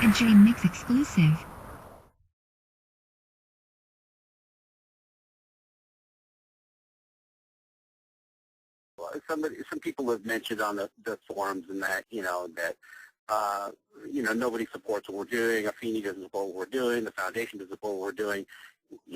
A J-Mix exclusive. Some people have mentioned on the forums and that, nobody supports what we're doing. Afeni doesn't support what we're doing. The foundation doesn't support what we're doing.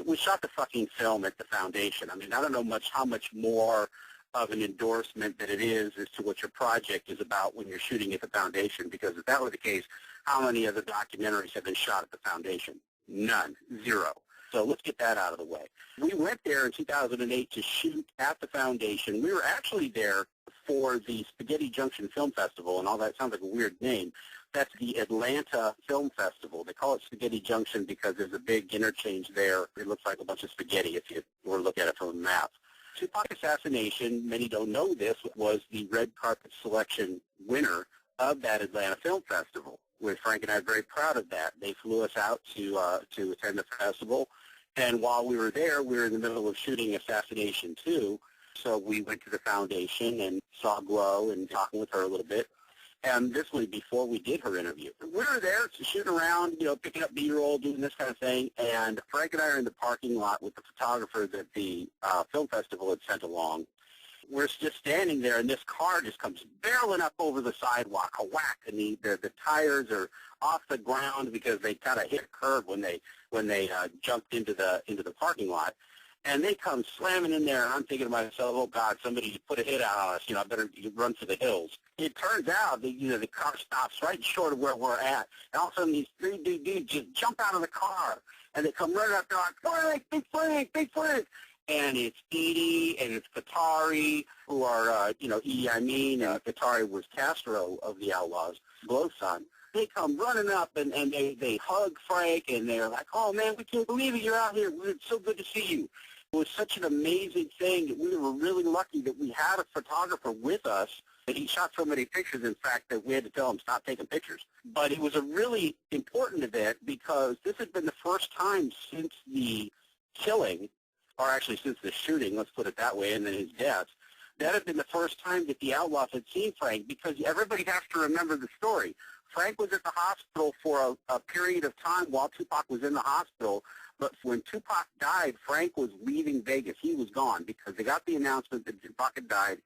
We shot the fucking film at the foundation. I mean, I don't know how much more of an endorsement that it is as to what your project is about when you're shooting at the foundation, because if that were the case, how many other documentaries have been shot at the foundation? None. Zero. So let's get that out of the way. We went there in 2008 to shoot at the foundation. We were actually there for the Spaghetti Junction Film Festival, and all that sounds like a weird name. That's the Atlanta Film Festival. They call it Spaghetti Junction because there's a big interchange there. It looks like a bunch of spaghetti if you were to look at it from a map. Tupac Assassination, many don't know this, was the red carpet selection winner of that Atlanta Film Festival. Frank and I are very proud of that. They flew us out to attend the festival, and while we were there, we were in the middle of shooting Assassination 2, so we went to the foundation and saw Glow and talking with her a little bit, and this was before we did her interview. We were there shooting around, picking up B-roll, doing this kind of thing, and Frank and I are in the parking lot with the photographer that the film festival had sent along. We're just standing there, and this car just comes barreling up over the sidewalk, a whack, and the tires are off the ground because they kind of hit a curb when they jumped into the parking lot, and they come slamming in there. And I'm thinking to myself, oh God, somebody put a hit out on us. I better run for the hills. It turns out that the car stops right short of where we're at, and all of a sudden these three dudes just jump out of the car, and they come running up there like, Frank, Big Frank, Big Frank. And it's Edie and it's Qatari, who are, Edie Amin. Qatari was Castro of the Outlawz, Glow's son. They come running up and they hug Frank, and they're like, oh, man, we can't believe it. You're out here. It's so good to see you. It was such an amazing thing that we were really lucky that we had a photographer with us. He shot so many pictures, in fact, that we had to tell him stop taking pictures. But it was a really important event because this had been the first time since the killing, or actually since the shooting, let's put it that way, and then his death, that had been the first time that the Outlawz had seen Frank, because everybody has to remember the story. Frank was at the hospital for a period of time while Tupac was in the hospital, but when Tupac died, Frank was leaving Vegas. He was gone because they got the announcement that Tupac had died,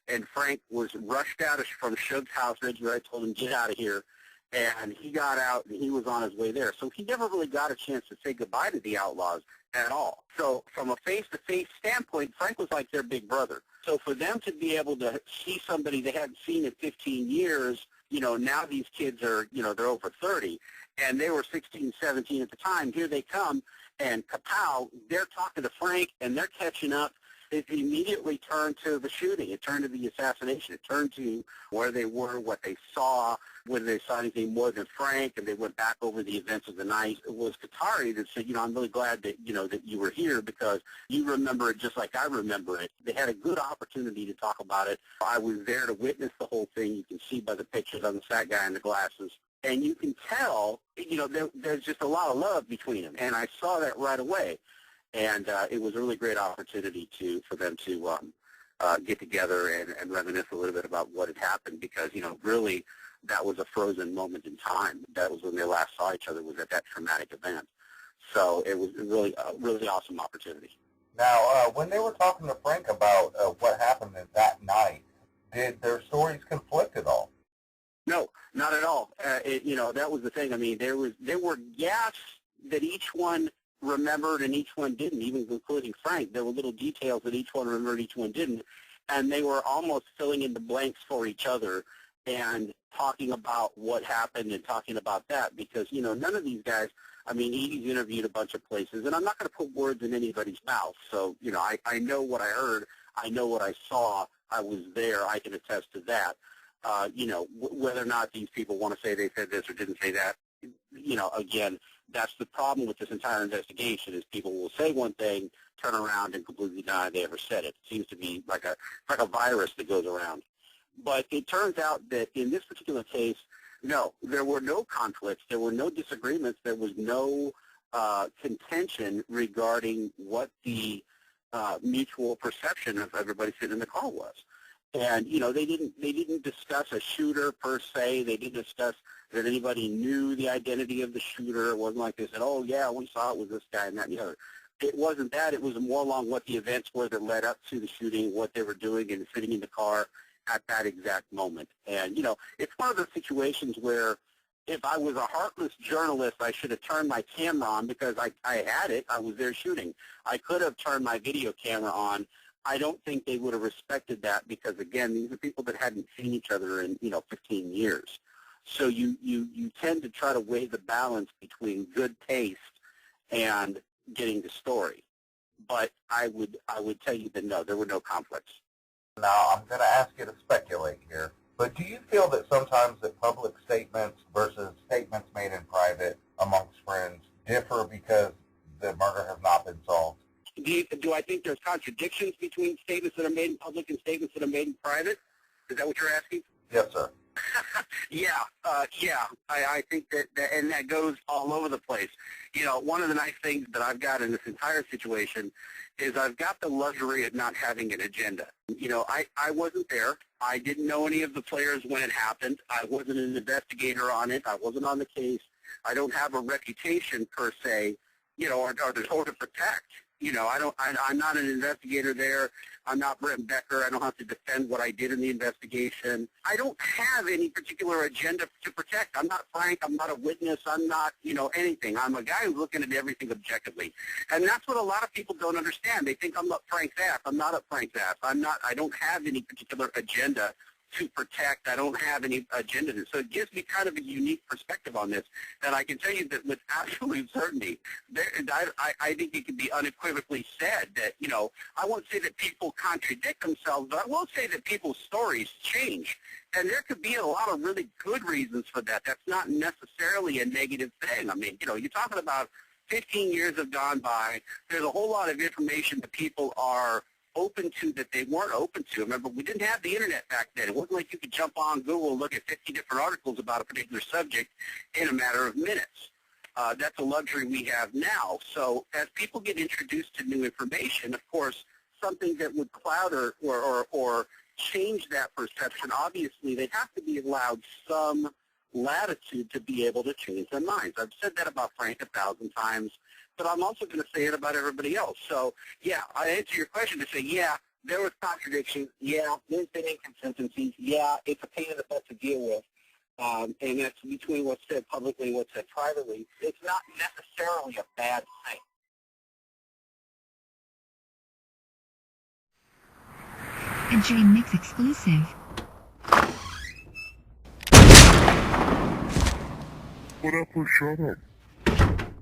and Frank was rushed out from Suge's house. Reggie Wright told him, get out of here, and he got out, and he was on his way there. So he never really got a chance to say goodbye to the Outlawz at all. So from a face-to-face standpoint, Frank was like their big brother. So for them to be able to see somebody they hadn't seen in 15 years, now these kids are, they're over 30, and they were 16, 17 at the time. Here they come, and kapow, they're talking to Frank, and they're catching up. It immediately turned to the shooting. It turned to the assassination. It turned to where they were, what they saw, whether they saw anything more than Frank, and they went back over the events of the night. It was Qatari that said, I'm really glad that, that you were here because you remember it just like I remember it. They had a good opportunity to talk about it. I was there to witness the whole thing. You can see by the pictures on the fat guy in the glasses. And you can tell, there's just a lot of love between them. And I saw that right away. And it was a really great opportunity for them to get together and reminisce a little bit about what had happened because, really that was a frozen moment in time. That was when they last saw each other, was at that traumatic event. So it was really a really awesome opportunity. Now, when they were talking to Frank about what happened that night, did their stories conflict at all? No, not at all. That was the thing. I mean, there were gaps that each one remembered and each one didn't, even including Frank. There were little details that each one remembered, each one didn't, and they were almost filling in the blanks for each other and talking about what happened and talking about that because, none of these guys, I mean, Edie's interviewed a bunch of places, and I'm not going to put words in anybody's mouth, so, I know what I heard, I know what I saw, I was there, I can attest to that. Whether or not these people want to say they said this or didn't say that, again, that's the problem with this entire investigation is people will say one thing, turn around, and completely deny they ever said it. It seems to be like a virus that goes around. But it turns out that in this particular case, no, there were no conflicts. There were no disagreements. There was no contention regarding what the mutual perception of everybody sitting in the car was. And, they didn't discuss a shooter per se. They didn't discuss that anybody knew the identity of the shooter. It wasn't like they said, oh, yeah, we saw it was this guy and that and the other. It wasn't that. It was more along what the events were that led up to the shooting, what they were doing and sitting in the car at that exact moment. And, it's one of those situations where if I was a heartless journalist, I should have turned my camera on because I had it. I was there shooting. I could have turned my video camera on. I don't think they would have respected that because, again, these are people that hadn't seen each other in, 15 years. So you tend to try to weigh the balance between good taste and getting the story. But I would tell you that, no, there were no conflicts. Now, I'm going to ask you to speculate here, but do you feel that sometimes that public statements versus statements made in private amongst friends differ because the murder has not been solved? Do I think there's contradictions between statements that are made in public and statements that are made in private? Is that what you're asking? Yes, sir. Yeah. I think that, and that goes all over the place. One of the nice things that I've got in this entire situation is I've got the luxury of not having an agenda. I wasn't there. I didn't know any of the players when it happened. I wasn't an investigator on it. I wasn't on the case. I don't have a reputation per se, or to protect. I'm not an investigator there. I'm not Brent Becker. I don't have to defend what I did in the investigation. I don't have any particular agenda to protect. I'm not Frank. I'm not a witness. I'm not, anything. I'm a guy who's looking at everything objectively. And that's what a lot of people don't understand. They think I'm up Frank's ass. I'm not up Frank's ass. I don't have any particular agenda to protect. I don't have any agenda. So it gives me kind of a unique perspective on this. And I can tell you that with absolute certainty, I think it can be unequivocally said that, I won't say that people contradict themselves, but I will say that people's stories change. And there could be a lot of really good reasons for that. That's not necessarily a negative thing. I mean, you're talking about 15 years have gone by. There's a whole lot of information that people are open to that they weren't open to. Remember, we didn't have the internet back then. It wasn't like you could jump on Google and look at 50 different articles about a particular subject in a matter of minutes. That's a luxury we have now. So as people get introduced to new information, of course, something that would cloud or change that perception, obviously they have to be allowed some latitude to be able to change their minds. I've said that about Frank 1,000 times, but I'm also going to say it about everybody else. So, yeah, I answer your question to say, yeah, there was contradictions. Yeah, there's been inconsistencies. Yeah, it's a pain in the butt to deal with. And that's between what's said publicly and what's said privately. It's not necessarily a bad thing. A J-Mix exclusive. What up, shut up?